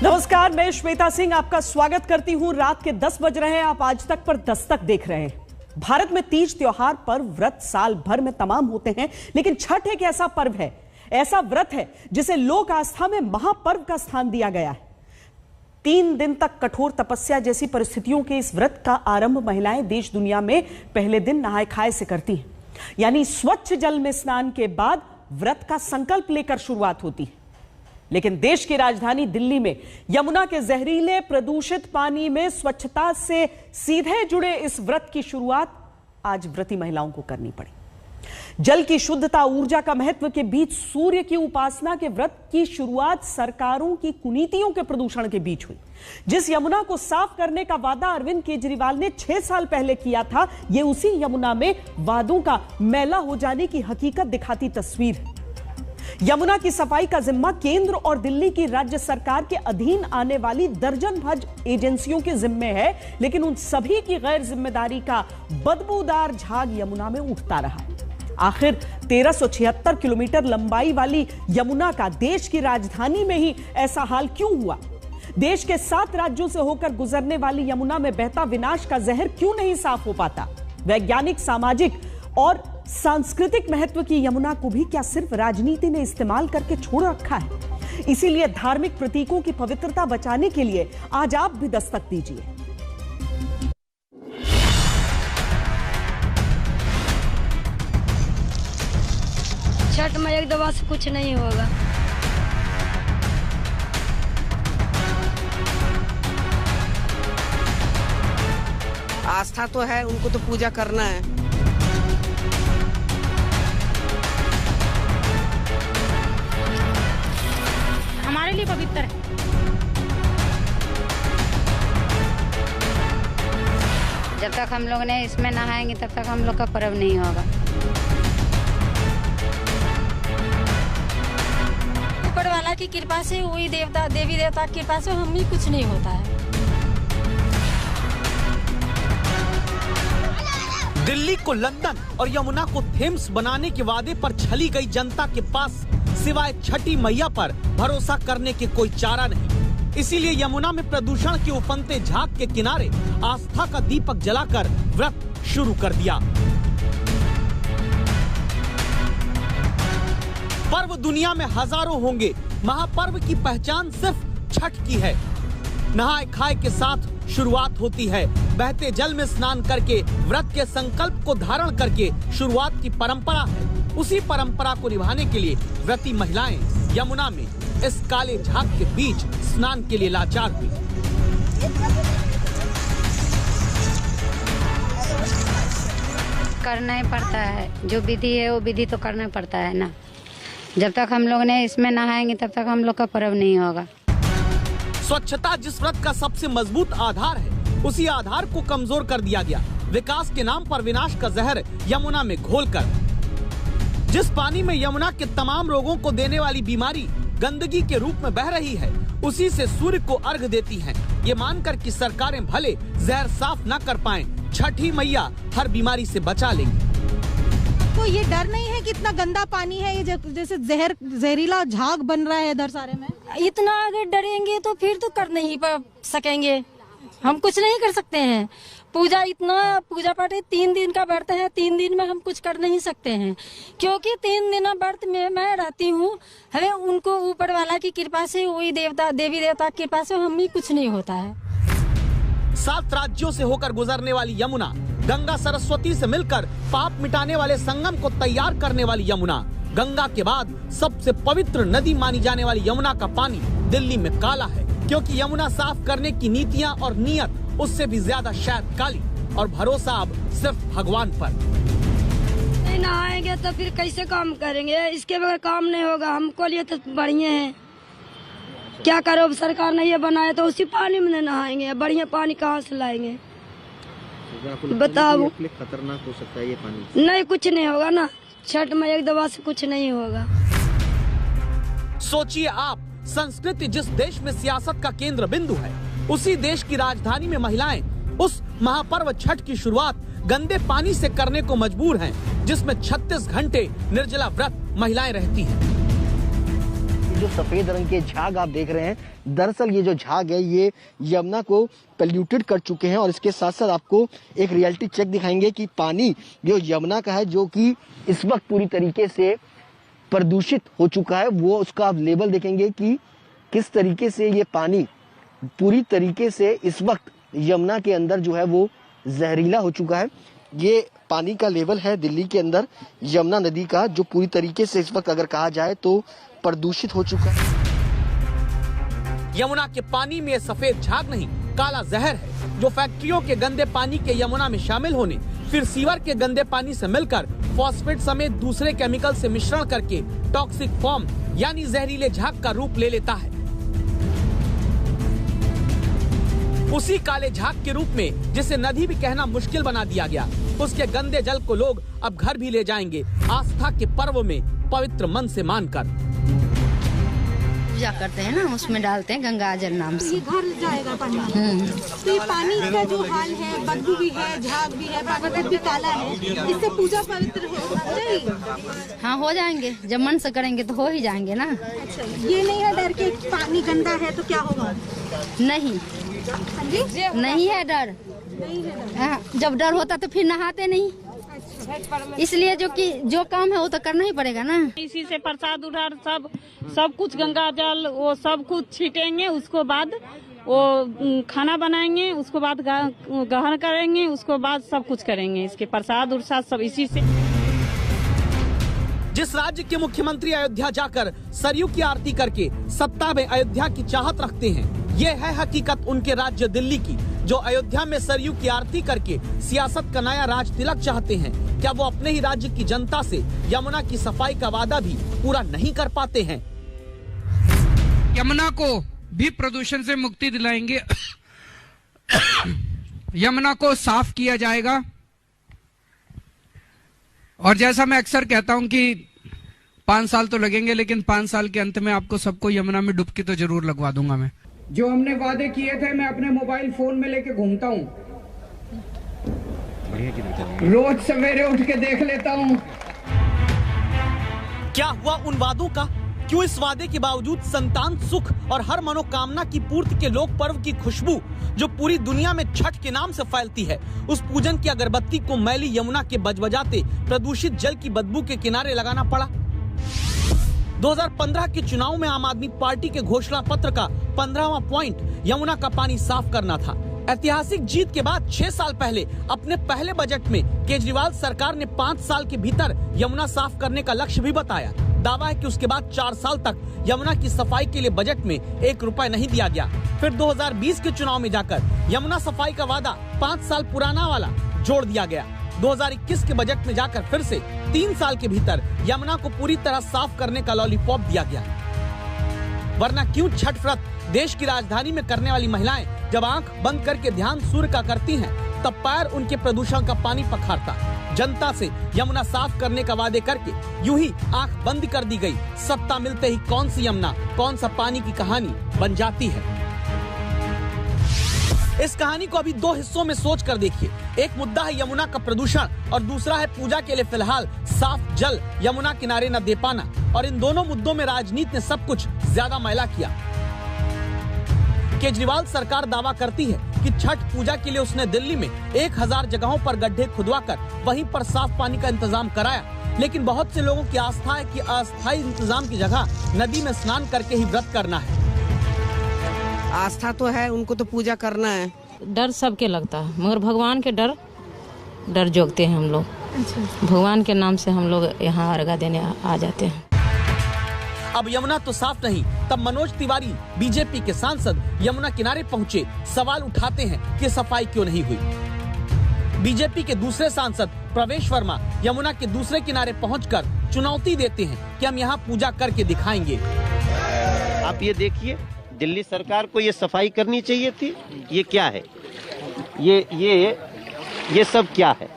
नमस्कार, मैं श्वेता सिंह आपका स्वागत करती हूं। रात के 10 बज रहे हैं, आप आज तक पर दस्तक देख रहे हैं। भारत में तीज त्योहार पर व्रत साल भर में तमाम होते हैं, लेकिन छठ एक ऐसा पर्व है, ऐसा व्रत है जिसे लोक आस्था में महापर्व का स्थान दिया गया है। 3 दिन तक कठोर तपस्या जैसी परिस्थितियों के इस व्रत का आरंभ महिलाएं देश दुनिया में पहले दिन नहाए खाए से करती हैं, यानी स्वच्छ जल में स्नान के बाद व्रत का संकल्प लेकर शुरुआत होती है। लेकिन देश की राजधानी दिल्ली में यमुना के जहरीले प्रदूषित पानी में स्वच्छता से सीधे जुड़े इस व्रत की शुरुआत आज व्रती महिलाओं को करनी पड़ी। जल की शुद्धता, ऊर्जा का महत्व के बीच सूर्य की उपासना के व्रत की शुरुआत सरकारों की कुनीतियों के प्रदूषण के बीच हुई। जिस यमुना को साफ करने का वादा अरविंद केजरीवाल ने 6 साल पहले किया था, यह उसी यमुना में वादों का मैला हो जाने की हकीकत दिखाती तस्वीर है। यमुना की सफाई का जिम्मा केंद्र और दिल्ली की राज्य सरकार के अधीन आने वाली दर्जन भर एजेंसियों के जिम्मे है, लेकिन उन सभी की गैर जिम्मेदारी का बदबूदार झाग यमुना में उठता रहा है। आखिर 1376 किलोमीटर लंबाई वाली यमुना का देश की राजधानी में ही ऐसा हाल क्यों हुआ? देश के 7 राज्यों से होकर गुजरने वाली यमुना में बहता विनाश का जहर क्यों नहीं साफ हो पाता? वैज्ञानिक, सामाजिक और सांस्कृतिक महत्व की यमुना को भी क्या सिर्फ राजनीति ने इस्तेमाल करके छोड़ रखा है? इसीलिए धार्मिक प्रतीकों की पवित्रता बचाने के लिए आज आप भी दस्तक दीजिए। छठ में एक दवा से कुछ नहीं होगा। आस्था तो है, उनको तो पूजा करना है। हमारे लिए पवित्र है। जब तक हम लोग ने इसमें नहाएंगे तब तक हम लोग का पर्व नहीं होगा। ऊपर वाला की कृपा से, वही देवता देवी देवता की कृपा से हम ही कुछ नहीं होता है। दिल्ली को लंदन और यमुना को थेम्स बनाने के वादे पर छली गई जनता के पास सिवाय छठी मैया पर भरोसा करने के कोई चारा नहीं। इसीलिए यमुना में प्रदूषण के उफनते झाग के किनारे आस्था का दीपक जलाकर व्रत शुरू कर दिया। पर्व दुनिया में हजारों होंगे, महापर्व की पहचान सिर्फ छठ की है। नहाए खाए के साथ शुरुआत होती है। बहते जल में स्नान करके व्रत के संकल्प को धारण करके शुरुआत की परंपरा है। उसी परंपरा को निभाने के लिए व्रती महिलाएं यमुना में इस काले झाग के बीच स्नान के लिए लाचार हुई। करना ही पड़ता है, जो विधि है वो विधि तो करना पड़ता है ना। जब तक हम लोग ने इसमें नहाएंगे तब तक हम लोग का पर्व नहीं होगा। स्वच्छता जिस व्रत का सबसे मजबूत आधार है, उसी आधार को कमजोर कर दिया गया। विकास के नाम पर विनाश का जहर यमुना में घोलकर जिस पानी में यमुना के तमाम रोगों को देने वाली बीमारी गंदगी के रूप में बह रही है, उसी से सूर्य को अर्घ देती हैं। ये मानकर कि सरकारें भले जहर साफ न कर पाएं, छठी मैया हर बीमारी से बचा लेंगी। आपको ये डर नहीं है कि इतना गंदा पानी है, ये जैसे जहरीला झाग बन रहा है इधर सारे में? इतना अगर डरेंगे तो फिर तो कर नहीं सकेंगे, हम कुछ नहीं कर सकते हैं। पूजा पाठ 3 दिन का व्रत है, 3 दिन में हम कुछ कर नहीं सकते हैं, क्योंकि 3 दिन व्रत में मैं रहती हूँ। हमें उनको ऊपर वाला की कृपा से, वही देवी देवता की कृपा से हम ही कुछ नहीं होता है। 7 राज्यों से होकर गुजरने वाली यमुना, गंगा सरस्वती से मिलकर पाप मिटाने वाले संगम को तैयार करने वाली यमुना, गंगा के बाद सबसे पवित्र नदी मानी जाने वाली यमुना का पानी दिल्ली में काला है, क्योंकि यमुना साफ करने की नीतियाँ और नियत उससे भी ज्यादा शायद काली, और भरोसा अब सिर्फ भगवान पर। नहीं नहाएंगे तो फिर कैसे काम करेंगे? इसके बगैर काम नहीं होगा। हमको लिए तो बढ़िया है, क्या करो, सरकार ने ये बनाया तो उसी पानी में नहाएंगे, बढ़िया पानी कहाँ से लाएंगे बताओ? खतरनाक हो सकता है ये पानी? नहीं, कुछ नहीं होगा ना। छठ में एक दवा से कुछ नहीं होगा। सोचिए आप, संस्कृति जिस देश में सियासत का केंद्र बिंदु है, उसी देश की राजधानी में महिलाएं उस महापर्व छठ की शुरुआत गंदे पानी से करने को मजबूर हैं, जिसमें 36 घंटे निर्जला व्रत महिलाएं रहती हैं। जो सफेद रंग के झाग आप देख रहे हैं, दरअसल ये जो झाग है ये यमुना को पोल्यूटेड कर चुके हैं। और इसके साथ साथ आपको एक रियलिटी चेक दिखाएंगे कि पानी जो यमुना का है, जो कि इस वक्त पूरी तरीके से प्रदूषित हो चुका है, वो उसका आप लेवल देखेंगे कि किस तरीके से ये पानी पूरी तरीके से इस वक्त यमुना के अंदर जो है वो जहरीला हो चुका है। ये पानी का लेवल है दिल्ली के अंदर यमुना नदी का, जो पूरी तरीके से इस वक्त अगर कहा जाए तो प्रदूषित हो चुका है। यमुना के पानी में सफेद झाग नहीं, काला जहर है, जो फैक्ट्रियों के गंदे पानी के यमुना में शामिल होने, फिर सीवर के गंदे पानी से मिलकर फॉस्फेट समेत दूसरे केमिकल से मिश्रण करके टॉक्सिक फॉर्म यानी जहरीले झाग का रूप ले लेता है। उसी काले झाग के रूप में, जिसे नदी भी कहना मुश्किल बना दिया गया, उसके गंदे जल को लोग अब घर भी ले जाएंगे आस्था के पर्व में पवित्र मन से मानकर। पूजा करते हैं ना, उसमें डालते हैं गंगा जल नाम से। ये घर जाएगा पानी। तो ये पानी का जो हाल है, बदबू भी है, झाग भी है, बदबू भी काला है, इससे पूजा पवित्र हो जाएगी? हाँ, हो जाएंगे, जब मन से करेंगे तो हो ही जाएंगे ना। अच्छा, ये नहीं है डर के पानी गंदा है तो क्या होगा? नहीं, नहीं है डर। जब डर होता तो फिर नहाते नहीं, इसलिए जो काम है वो तो करना ही पड़ेगा ना। इसी से प्रसाद उधार सब कुछ गंगा जल वो सब कुछ छीटेंगे, उसको बाद वो खाना बनाएंगे, उसको बाद ग्रहण करेंगे, उसको बाद सब कुछ करेंगे। इसके प्रसाद उरसाद सब इसी से। जिस राज्य के मुख्यमंत्री अयोध्या जाकर सरयू की आरती करके सत्ता में अयोध्या की चाहत रखते हैं, ये है हकीकत उनके राज्य दिल्ली की, जो अयोध्या में सरयू की आरती करके सियासत का नया राज तिलक चाहते हैं। क्या वो अपने ही राज्य की जनता से यमुना की सफाई का वादा भी पूरा नहीं कर पाते हैं? यमुना को भी प्रदूषण से मुक्ति दिलाएंगे। यमुना को साफ किया जाएगा। और जैसा मैं अक्सर कहता हूं कि 5 साल तो लगेंगे, लेकिन 5 साल के अंत में आपको सबको यमुना में डुबकी तो जरूर लगवा दूंगा मैं। जो हमने वादे किए थे मैं अपने मोबाइल फोन में लेके घूमता हूँ, रोज सवेरे उठ के देख लेता हूँ। क्या हुआ उन वादों का? क्यों इस वादे के बावजूद संतान सुख और हर मनोकामना की पूर्ति के लोक पर्व की खुशबू जो पूरी दुनिया में छठ के नाम से फैलती है, उस पूजन की अगरबत्ती को मैली यमुना के बजबजाते प्रदूषित जल की बदबू के किनारे लगाना पड़ा? 2015 के चुनाव में आम आदमी पार्टी के घोषणा पत्र का 15वां पॉइंट यमुना का पानी साफ करना था। ऐतिहासिक जीत के बाद 6 साल पहले अपने पहले बजट में केजरीवाल सरकार ने 5 साल के भीतर यमुना साफ करने का लक्ष्य भी बताया। दावा है कि उसके बाद 4 साल तक यमुना की सफाई के लिए बजट में 1 रुपए नहीं दिया गया। फिर 2020 के चुनाव में जाकर यमुना सफाई का वादा 5 साल पुराना वाला जोड़ दिया गया। 2021 के बजट में जाकर फिर से 3 साल के भीतर यमुना को पूरी तरह साफ करने का लॉलीपॉप दिया गया। वरना क्यों छठ व्रत देश की राजधानी में करने वाली महिलाएं जब आंख बंद करके ध्यान सूर्य का करती हैं, तब पैर उनके प्रदूषण का पानी पखारता। जनता से यमुना साफ करने का वादे करके यूं ही आंख बंद कर दी गई। सत्ता मिलते ही कौन सी यमुना, कौन सा पानी की कहानी बन जाती है। इस कहानी को अभी 2 हिस्सों में सोच कर देखिए। एक मुद्दा है यमुना का प्रदूषण और दूसरा है पूजा के लिए फिलहाल साफ जल यमुना किनारे न दे पाना। और इन दोनों मुद्दों में राजनीति ने सब कुछ ज्यादा मैला किया। केजरीवाल सरकार दावा करती है कि छठ पूजा के लिए उसने दिल्ली में 1000 जगहों पर गड्ढे खुदवाकर वहीं पर साफ पानी का इंतजाम कराया, लेकिन बहुत से लोगों की आस्था है कि अस्थायी इंतजाम की जगह नदी में स्नान करके ही व्रत करना है। आस्था तो है, उनको तो पूजा करना है। डर सबके लगता है, मगर भगवान के डर जोगते हैं हम लोग। भगवान के नाम से हम लोग यहाँ अर्घा देने आ जाते हैं। अब यमुना तो साफ नहीं, तब मनोज तिवारी बीजेपी के सांसद यमुना किनारे पहुंचे, सवाल उठाते हैं कि सफाई क्यों नहीं हुई। बीजेपी के दूसरे सांसद प्रवेश वर्मा यमुना के दूसरे किनारे पहुंचकर चुनौती देते हैं कि हम यहाँ पूजा करके दिखाएंगे। आप ये देखिए, दिल्ली सरकार को ये सफाई करनी चाहिए थी। ये क्या है? ये सब क्या है?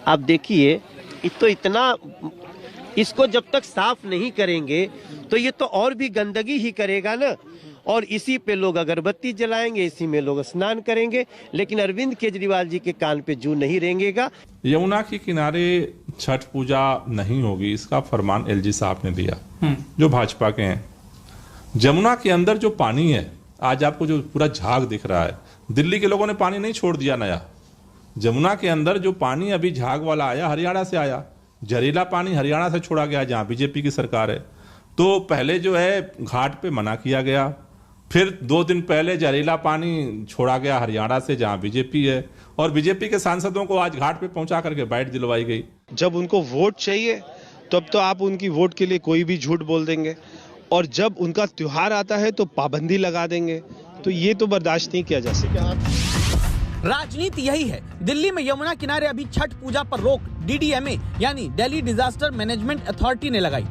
आप देखिए, तो इतना इसको जब तक साफ नहीं करेंगे तो ये तो और भी गंदगी ही करेगा ना। और इसी पे लोग अगरबत्ती जलाएंगे, इसी में लोग स्नान करेंगे, लेकिन अरविंद केजरीवाल जी के कान पे जू नहीं रेंगेगा। यमुना के किनारे छठ पूजा नहीं होगी, इसका फरमान एलजी साहब ने दिया, जो भाजपा के हैं। जमुना के अंदर जो पानी है, आज आपको जो पूरा झाग दिख रहा है, दिल्ली के लोगों ने पानी नहीं छोड़ दिया नया। जमुना के अंदर जो पानी अभी झाग वाला आया, हरियाणा से आया। जहरीला पानी हरियाणा से छोड़ा गया, जहाँ बीजेपी की सरकार है। तो पहले जो है घाट पे मना किया गया, फिर 2 दिन पहले जहरीला पानी छोड़ा गया हरियाणा से, जहाँ बीजेपी है, और बीजेपी के सांसदों को आज घाट पे पहुंचा करके बाइट दिलवाई गई। जब उनको वोट चाहिए तब तो आप उनकी वोट के लिए कोई भी झूठ बोल देंगे, और जब उनका त्योहार आता है तो पाबंदी लगा देंगे। तो ये तो बर्दाश्त नहीं किया जा सकता। राजनीति यही है। दिल्ली में यमुना किनारे अभी छठ पूजा पर रोक DDMA यानी दिल्ली डिजास्टर मैनेजमेंट अथॉरिटी ने लगाई।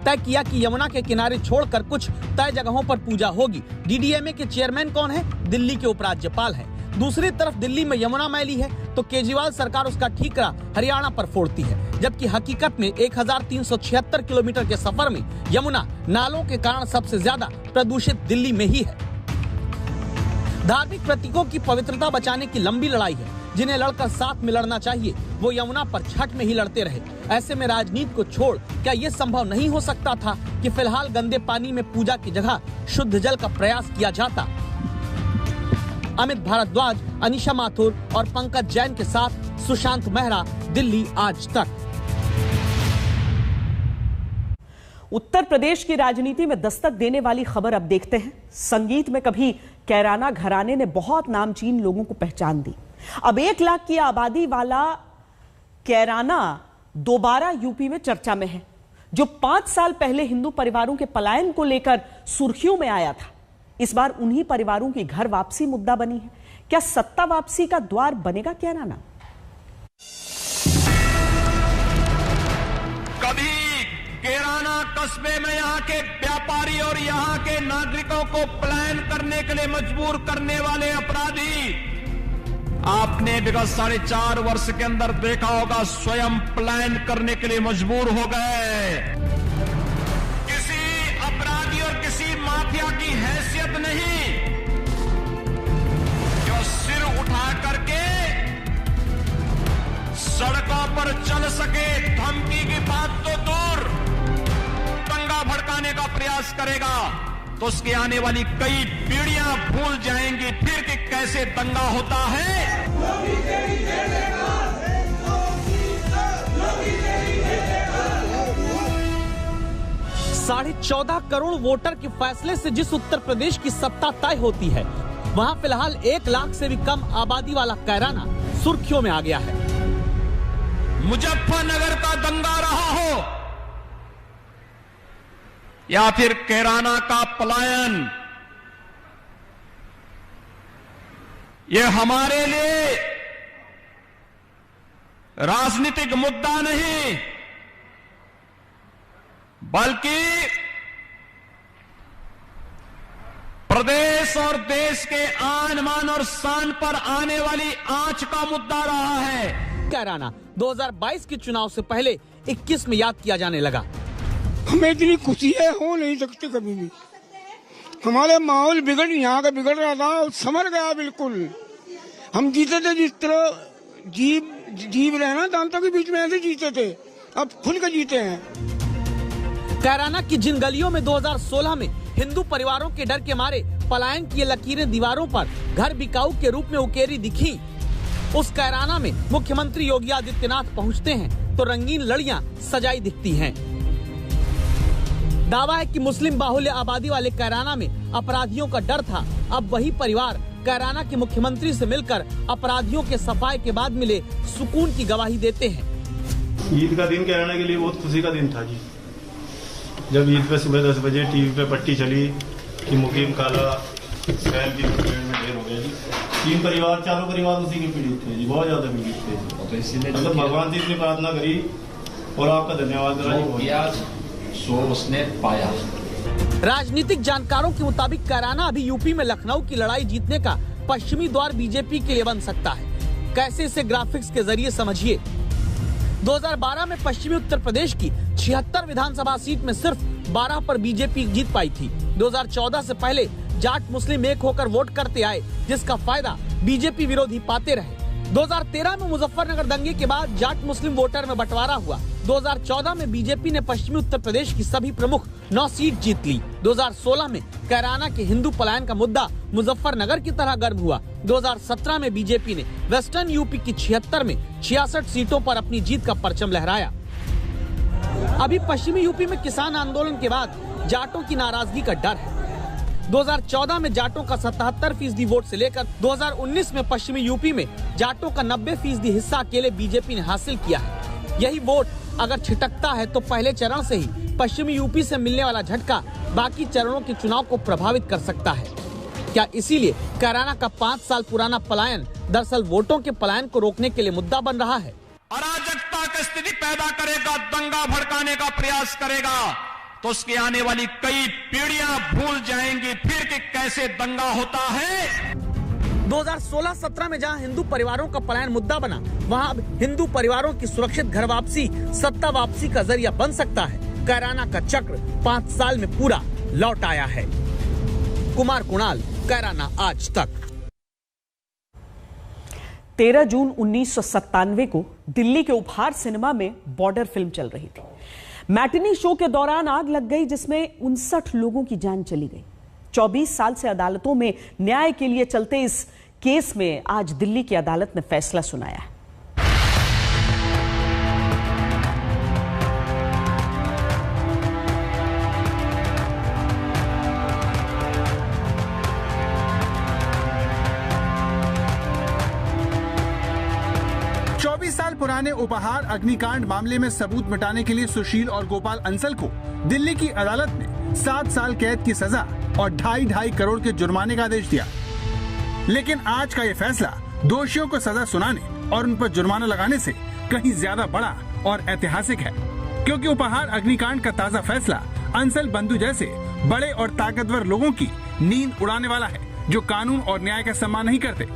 तय किया कि यमुना के किनारे छोड़कर कुछ तय जगहों पर पूजा होगी। DDMA के चेयरमैन कौन है? दिल्ली के उपराज्यपाल हैं। दूसरी तरफ दिल्ली में यमुना मैली है तो केजरीवाल सरकार उसका ठीकरा हरियाणा पर फोड़ती है, जबकि हकीकत में 1376 किलोमीटर के सफर में यमुना नालों के कारण सबसे ज्यादा प्रदूषित दिल्ली में ही है। धार्मिक प्रतीकों की पवित्रता बचाने की लंबी लड़ाई है। जिन्हें लड़कर साथ में लड़ना चाहिए वो यमुना पर छठ में ही लड़ते रहे। ऐसे में राजनीति को छोड़ क्या ये संभव नहीं हो सकता था कि फिलहाल गंदे पानी में पूजा की जगह शुद्ध जल का प्रयास किया जाता? अमित भारद्वाज, अनिशा माथुर और पंकज जैन के साथ सुशांत मेहरा, दिल्ली आज तक। उत्तर प्रदेश की राजनीति में दस्तक देने वाली खबर अब देखते हैं। संगीत में कभी कैराना घराने ने बहुत नामचीन लोगों को पहचान दी। अब 1 लाख की आबादी वाला कैराना दोबारा यूपी में चर्चा में है, जो 5 साल पहले हिंदू परिवारों के पलायन को लेकर सुर्खियों में आया था। इस बार उन्हीं परिवारों की घर वापसी मुद्दा बनी है। क्या सत्ता वापसी का द्वार बनेगा कैराना? कभी कैराना कस्बे में यहाँ के व्यापारी और यहाँ के नागरिकों को पलायन करने के लिए मजबूर करने वाले अपराधी आपने विगत 4.5 वर्ष के अंदर देखा होगा, स्वयं पलायन करने के लिए मजबूर हो गए। किसी अपराधी और किसी माफिया की हैसियत नहीं जो सिर उठा करके सड़कों पर चल सके, धमकी की बात तो दूर, दंगा भड़काने का प्रयास करेगा तो उसकी आने वाली कई पीढ़ियां भूल जाएंगी फिर कि कैसे दंगा होता है। 14.5 करोड़ वोटर के फैसले से जिस उत्तर प्रदेश की सत्ता तय होती है, वहां फिलहाल 1 लाख से भी कम आबादी वाला कैराना सुर्खियों में आ गया है। मुजफ्फरनगर का दंगा रहा हो या फिर कैराना का पलायन, ये हमारे लिए राजनीतिक मुद्दा नहीं, बल्कि प्रदेश और देश के आन मान और शान पर आने वाली आंच का मुद्दा रहा है। कैराना 2022 के चुनाव से पहले 21 में याद किया जाने लगा। हमें इतनी खुशियाँ हो नहीं सकती कभी भी। हमारे माहौल यहाँ का बिगड़ रहा था, समर गया बिल्कुल। हम जीते थे जिस तरह जीव रहना दांतों के बीच में ऐसे जीते थे, अब खुल के जीते हैं। कैराना की जिन गलियों में 2016 में हिंदू परिवारों के डर के मारे पलायन की लकीरें दीवारों पर घर बिकाऊ के रूप में उकेरी दिखी, उस कैराना में मुख्यमंत्री योगी आदित्यनाथ पहुंचते हैं तो रंगीन लड़ियां सजाई दिखती हैं। दावा है कि मुस्लिम बाहुल्य आबादी वाले कैराना में अपराधियों का डर था। अब वही परिवार कैराना के मुख्यमंत्री से मिलकर अपराधियों के सफाई के बाद मिले सुकून की गवाही देते हैं। ईद का दिन कैराना के लिए बहुत खुशी का दिन था जी। जब ईद पे सुबह 10 बजे टीवी पे पट्टी चली कि मुकीम काला शहर की में ढेर हो गया जी। 3 परिवार, चारों परिवार उसी के पीड़ित थे जी, बहुत ज्यादा पीड़ित थे। तो इसीलिए मतलब भगवान से इतनी प्रार्थना करी और आपका धन्यवाद करा सो उसने पाया। राजनीतिक जानकारों के मुताबिक कैराना अभी यूपी में लखनऊ की लड़ाई जीतने का पश्चिमी द्वार बीजेपी के लिए बन सकता है। कैसे इसे ग्राफिक्स के जरिए समझिए। 2012 में पश्चिमी उत्तर प्रदेश की 76 विधानसभा सीट में सिर्फ 12 पर बीजेपी जीत पाई थी। 2014 से पहले जाट मुस्लिम एक होकर वोट करते आए, जिसका फायदा बीजेपी विरोधी पाते रहे। 2013 में मुजफ्फरनगर दंगे के बाद जाट मुस्लिम वोटर में बंटवारा हुआ। 2014 में बीजेपी ने पश्चिमी उत्तर प्रदेश की सभी प्रमुख 9 सीट जीत ली। 2016 में कैराना के हिंदू पलायन का मुद्दा मुजफ्फरनगर की तरह गर्म हुआ। 2017 में बीजेपी ने वेस्टर्न यूपी की 76 में 66 सीटों पर अपनी जीत का परचम लहराया। अभी पश्चिमी यूपी में किसान आंदोलन के बाद जाटों की नाराजगी का डर है। 2014 में जाटों का 77% वोट से लेकर 2019 में पश्चिमी यूपी में जाटों का 90% हिस्सा अकेले बीजेपी ने हासिल किया है। यही वोट अगर छिटकता है तो पहले चरण से ही पश्चिमी यूपी से मिलने वाला झटका बाकी चरणों के चुनाव को प्रभावित कर सकता है। क्या इसीलिए कैराना का 5 साल पुराना पलायन दरअसल वोटों के पलायन को रोकने के लिए मुद्दा बन रहा है? अराजकता की स्थिति पैदा करेगा, दंगा भड़काने का प्रयास करेगा, तो उसकी आने वाली कई पीढ़ियां भूल जाएंगी फिर कि कैसे दंगा होता है। 2016-17 में जहां हिंदू परिवारों का पलायन मुद्दा बना, वहां अब हिंदू परिवारों की सुरक्षित घर वापसी सत्ता वापसी का जरिया बन सकता है। कैराना का चक्र 5 साल में पूरा लौट आया है। कुमार कुणाल, कैराना आज तक। 13 जून 1997 को दिल्ली के उपहार सिनेमा में बॉर्डर फिल्म चल रही थी। मैटिनी शो के दौरान आग लग गई जिसमें 59 लोगों की जान चली गई। 24 साल से अदालतों में न्याय के लिए चलते इस केस में आज दिल्ली की अदालत ने फैसला सुनाया है। साल पुराने उपहार अग्निकांड मामले में सबूत मिटाने के लिए सुशील और गोपाल अंसल को दिल्ली की अदालत ने 7 साल कैद की सजा और 2.5 करोड़ के जुर्माने का आदेश दिया। लेकिन आज का ये फैसला दोषियों को सजा सुनाने और उन पर जुर्माना लगाने से कहीं ज्यादा बड़ा और ऐतिहासिक है, क्योंकि उपहार अग्निकांड का ताजा फैसला अंसल बंधु जैसे बड़े और ताकतवर लोगों की नींद उड़ाने वाला है जो कानून और न्याय का सम्मान नहीं करते।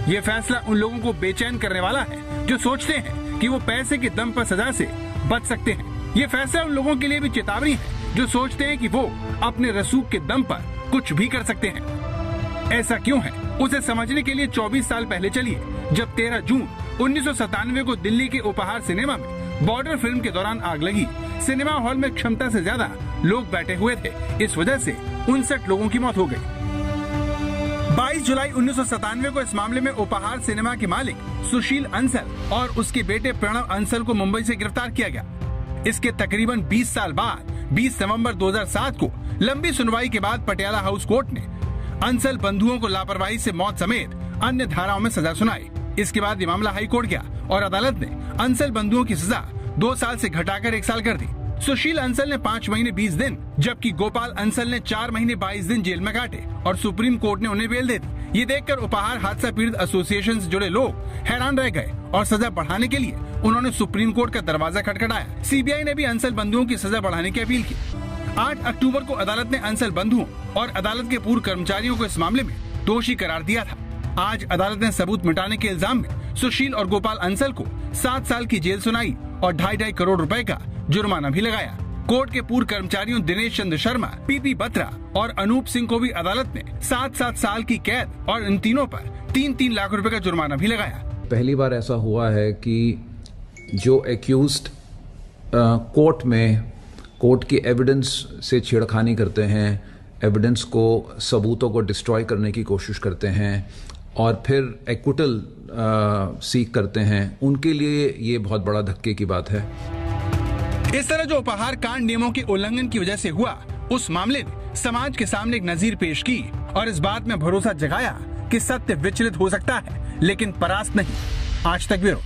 ये फैसला उन लोगों को बेचैन करने वाला है जो सोचते हैं कि वो पैसे के दम पर सजा से बच सकते हैं। ये फैसला उन लोगों के लिए भी चेतावनी है जो सोचते हैं कि वो अपने रसूख के दम पर कुछ भी कर सकते हैं। ऐसा क्यों है, उसे समझने के लिए 24 साल पहले चलिए, जब 13 जून 1997 को दिल्ली के उपहार सिनेमा में बॉर्डर फिल्म के दौरान आग लगी। सिनेमा हॉल में क्षमता से ज्यादा लोग बैठे हुए थे। इस वजह से 59 लोगों की मौत हो गई। 22 जुलाई 1997 को इस मामले में उपहार सिनेमा के मालिक सुशील अंसल और उसके बेटे प्रणव अंसल को मुंबई से गिरफ्तार किया गया। इसके तकरीबन 20 साल बाद 20 नवंबर 2007 को लंबी सुनवाई के बाद पटियाला हाउस कोर्ट ने अंसल बंधुओं को लापरवाही से मौत समेत अन्य धाराओं में सजा सुनाई। इसके बाद ये मामला हाई कोर्ट गया और अदालत ने अंसल बंधुओं की सजा 2 साल से घटाकर 1 साल कर दी। सुशील अंसल ने 5 महीने 20 दिन जबकि गोपाल अंसल ने 4 महीने 22 दिन जेल में काटे और सुप्रीम कोर्ट ने उन्हें बेल दे दी। ये देखकर उपहार हादसा पीड़ित एसोसिएशन से जुड़े लोग हैरान रह गए और सजा बढ़ाने के लिए उन्होंने सुप्रीम कोर्ट का दरवाजा खटखटाया। सीबीआई ने भी अंसल बंधुओं की सजा बढ़ाने की अपील की। 8 अक्टूबर को अदालत ने अंसल बंधुओं और अदालत के पूर्व कर्मचारियों को इस मामले में दोषी करार दिया था। आज अदालत ने सबूत मिटाने के इल्जाम में सुशील और गोपाल अंसल को 7 साल की जेल सुनाई और 2.5 करोड़ रुपए का जुर्माना भी लगाया। कोर्ट के पूर्व कर्मचारियों दिनेश चंद्र शर्मा, पीपी बत्रा और अनूप सिंह को भी अदालत ने 7-7 साल की कैद और इन तीनों पर 3-3 लाख रुपए का जुर्माना भी लगाया। पहली बार ऐसा हुआ है कि जो एक्यूज्ड कोर्ट में कोर्ट की एविडेंस से छेड़खानी करते हैं, एविडेंस को, सबूतों को डिस्ट्रॉय करने की कोशिश करते हैं और फिर एक्विटल सीख करते हैं, उनके लिए ये बहुत बड़ा धक्के की बात है। इस तरह जो उपहार कांड नियमों के उल्लंघन की वजह से हुआ, उस मामले ने समाज के सामने एक नजीर पेश की और इस बात में भरोसा जगाया कि सत्य विचलित हो सकता है लेकिन परास्त नहीं। आज तक ब्यूरो।